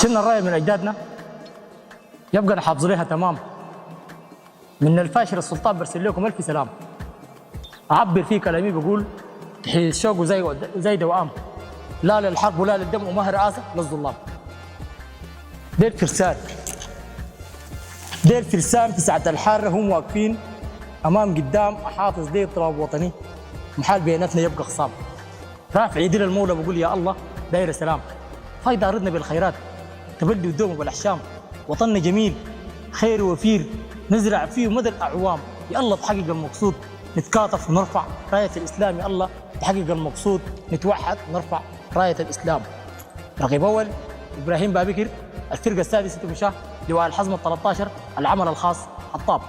شلنا الرايه من اجدادنا يبقى نحافظ لها تمام. من الفاشل السلطان برسل لكم الف سلام. اعبر فيه كلامي بقول تحيي الشوق زي دوام، لا للحرب ولا للدم وما رئاسه للظلام. دير فرسان في ساعة الحارة هم واقفين أمام قدام أحافظ دير تراب وطني، محال بيناتنا يبقى خصام. رافع يدي للمولى بقول يا الله داير سلام، فايدة أردنا بالخيرات تبدي ودوم بالأحشام. وطننا جميل خير وفير نزرع فيه مدى الأعوام، يا الله تحقق المقصود نتكاتف ونرفع راية الإسلام، يا الله تحقق المقصود نتوحد ونرفع راية الإسلام. رقيب أول إبراهيم بابكر، الفرقة السادسة مشاه، لواء الحزم ال13، العمل الخاص حطاب.